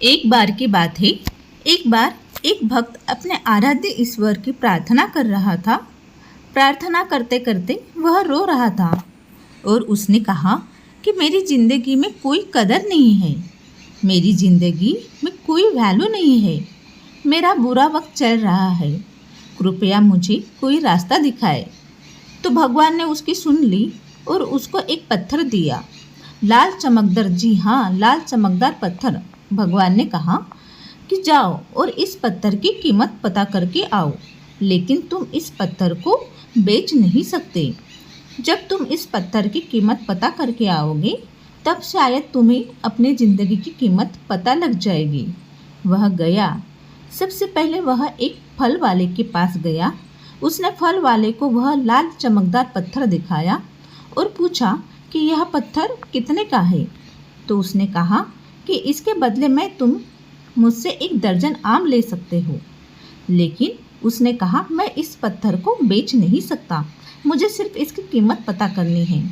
एक बार की बात है। एक बार एक भक्त अपने आराध्य ईश्वर की प्रार्थना कर रहा था। प्रार्थना करते करते वह रो रहा था और उसने कहा कि मेरी ज़िंदगी में कोई कदर नहीं है, मेरी ज़िंदगी में कोई वैल्यू नहीं है, मेरा बुरा वक्त चल रहा है, कृपया मुझे कोई रास्ता दिखाए। तो भगवान ने उसकी सुन ली और उसको एक पत्थर दिया, लाल चमकदार, जी हाँ, लाल चमकदार पत्थर। भगवान ने कहा कि जाओ और इस पत्थर की कीमत पता करके आओ, लेकिन तुम इस पत्थर को बेच नहीं सकते। जब तुम इस पत्थर की कीमत पता करके आओगे तब शायद तुम्हें अपनी ज़िंदगी की कीमत पता लग जाएगी। वह गया। सबसे पहले वह एक फल वाले के पास गया। उसने फल वाले को वह लाल चमकदार पत्थर दिखाया और पूछा कि यह पत्थर कितने का है। तो उसने कहा कि इसके बदले में तुम मुझसे 1 दर्जन आम ले सकते हो। लेकिन उसने कहा मैं इस पत्थर को बेच नहीं सकता, मुझे सिर्फ इसकी कीमत पता करनी है।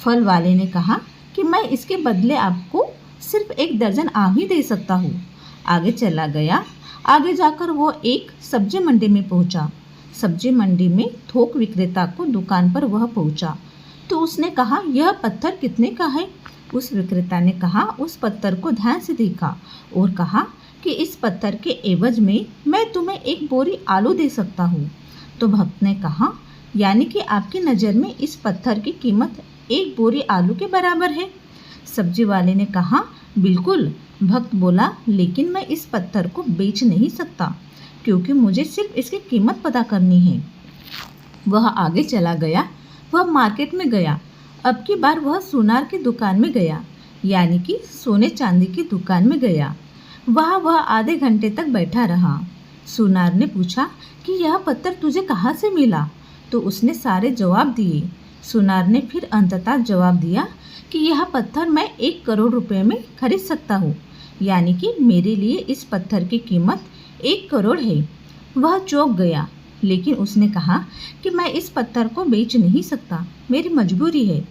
फल वाले ने कहा कि मैं इसके बदले आपको सिर्फ 1 दर्जन आम ही दे सकता हूँ। आगे चला गया। आगे जाकर वो एक सब्जी मंडी में पहुँचा। सब्जी मंडी में थोक विक्रेता को दुकान पर वह पहुँचा तो उसने कहा यह पत्थर कितने का है। उस विक्रेता ने कहा, उस पत्थर को ध्यान से देखा और कहा कि इस पत्थर के एवज में मैं तुम्हें 1 बोरी आलू दे सकता हूँ। तो भक्त ने कहा, यानी कि आपकी नज़र में इस पत्थर की कीमत 1 बोरी आलू के बराबर है। सब्जी वाले ने कहा, बिल्कुल। भक्त बोला, लेकिन मैं इस पत्थर को बेच नहीं सकता क्योंकि मुझे सिर्फ इसकी कीमत पता करनी है। वह आगे चला गया। वह मार्केट में गया। अब की बार वह सुनार की दुकान में गया, यानी कि सोने चांदी की दुकान में गया। वहाँ वह आधे घंटे तक बैठा रहा। सुनार ने पूछा कि यह पत्थर तुझे कहाँ से मिला। तो उसने सारे जवाब दिए। सुनार ने फिर अंततः जवाब दिया कि यह पत्थर मैं 1 करोड़ रुपए में खरीद सकता हूँ, यानी कि मेरे लिए इस पत्थर की कीमत 1 करोड़ है। वह चौंक गया, लेकिन उसने कहा कि मैं इस पत्थर को बेच नहीं सकता, मेरी मजबूरी है,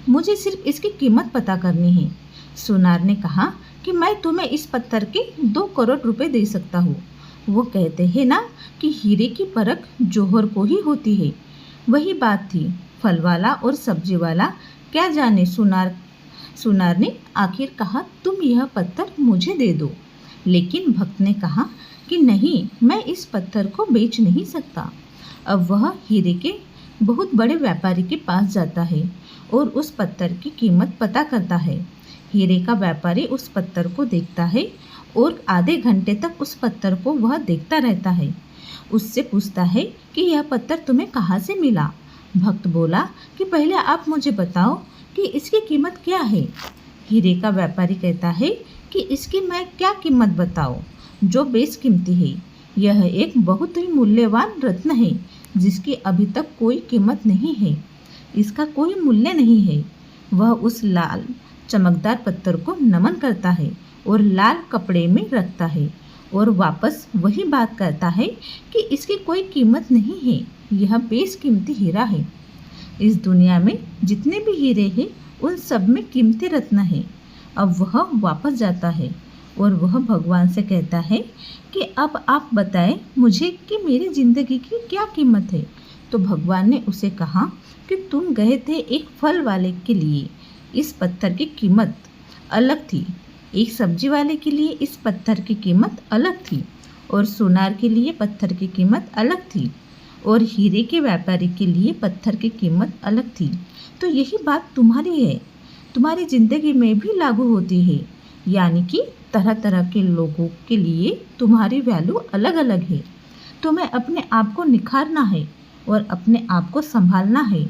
मुझे सिर्फ इसकी कीमत पता करनी है। सुनार ने कहा कि मैं तुम्हें इस पत्थर के 2 करोड़ रुपए दे सकता हूँ। वो कहते हैं ना कि हीरे की परख जौहर को ही होती है। वही बात थी। फल वाला और सब्जी वाला क्या जाने। सुनार ने आखिर कहा, तुम यह पत्थर मुझे दे दो। लेकिन भक्त ने कहा कि नहीं, मैं इस पत्थर को बेच नहीं सकता। अब वह हीरे के बहुत बड़े व्यापारी के पास जाता है और उस पत्थर की कीमत पता करता है। हीरे का व्यापारी उस पत्थर को देखता है और आधे घंटे तक उस पत्थर को वह देखता रहता है। उससे पूछता है कि यह पत्थर तुम्हें कहाँ से मिला। भक्त बोला कि पहले आप मुझे बताओ कि इसकी कीमत क्या है। हीरे का व्यापारी कहता है कि इसकी मैं क्या कीमत बताऊं, जो बेशकीमती है। यह एक बहुत ही मूल्यवान रत्न है जिसकी अभी तक कोई कीमत नहीं है, इसका कोई मूल्य नहीं है। वह उस लाल चमकदार पत्थर को नमन करता है और लाल कपड़े में रखता है और वापस वही बात करता है कि इसकी कोई कीमत नहीं है, यह बेशकीमती हीरा है। इस दुनिया में जितने भी हीरे हैं उन सब में कीमती रत्न है। अब वह वापस जाता है और वह भगवान से कहता है कि अब आप बताएं मुझे कि मेरी ज़िंदगी की क्या कीमत है। तो भगवान ने उसे कहा कि तुम गए थे एक फल वाले के लिए, इस पत्थर की कीमत अलग थी। एक सब्जी वाले के लिए इस पत्थर की कीमत अलग थी और सुनार के लिए पत्थर की कीमत अलग थी और हीरे के व्यापारी के लिए पत्थर की कीमत अलग थी। तो यही बात तुम्हारी है, तुम्हारी ज़िंदगी में भी लागू होती है, यानी कि तरह तरह के लोगों के लिए तुम्हारी वैल्यू अलग अलग है। तुम्हें अपने आप को निखारना है और अपने आप को संभालना है,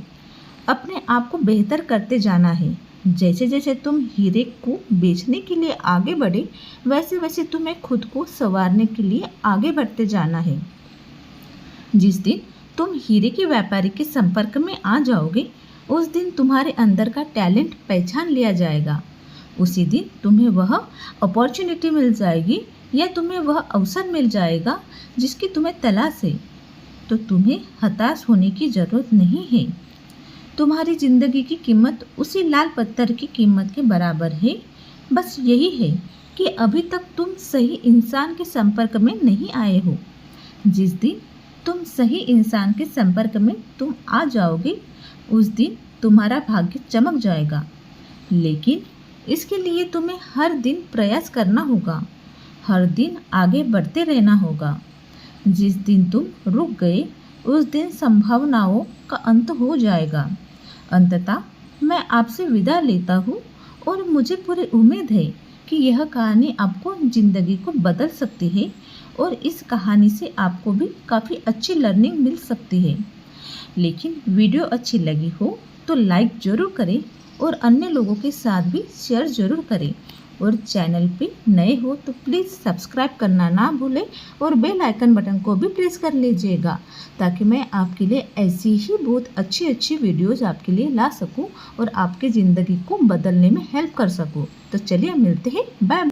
अपने आप को बेहतर करते जाना है। जैसे जैसे तुम हीरे को बेचने के लिए आगे बढ़े वैसे वैसे तुम्हें खुद को संवारने के लिए आगे बढ़ते जाना है। जिस दिन तुम हीरे के व्यापारी के संपर्क में आ जाओगे उस दिन तुम्हारे अंदर का टैलेंट पहचान लिया जाएगा। उसी दिन तुम्हें वह अपॉर्चुनिटी मिल जाएगी या तुम्हें वह अवसर मिल जाएगा जिसकी तुम्हें तलाश है। तो तुम्हें हताश होने की ज़रूरत नहीं है। तुम्हारी ज़िंदगी की कीमत उसी लाल पत्थर की कीमत के बराबर है। बस यही है कि अभी तक तुम सही इंसान के संपर्क में नहीं आए हो। जिस दिन तुम सही इंसान के संपर्क में तुम आ जाओगे, उस दिन तुम्हारा भाग्य चमक जाएगा। लेकिन इसके लिए तुम्हें हर दिन प्रयास करना होगा, हर दिन आगे बढ़ते रहना होगा। जिस दिन तुम रुक गए, उस दिन संभावनाओं का अंत हो जाएगा। अंततः मैं आपसे विदा लेता हूँ और मुझे पूरी उम्मीद है कि यह कहानी आपको ज़िंदगी को बदल सकती है और इस कहानी से आपको भी काफ़ी अच्छी लर्निंग मिल सकती है। लेकिन वीडियो अच्छी लगी हो तो लाइक ज़रूर करें और अन्य लोगों के साथ भी शेयर ज़रूर करें। और चैनल पे नए हो तो प्लीज़ सब्सक्राइब करना ना भूलें और बेल आइकन बटन को भी प्रेस कर लीजिएगा, ताकि मैं आपके लिए ऐसी ही बहुत अच्छी अच्छी वीडियोज़ आपके लिए ला सकूं और आपके ज़िंदगी को बदलने में हेल्प कर सकूं। तो चलिए मिलते हैं, बाय।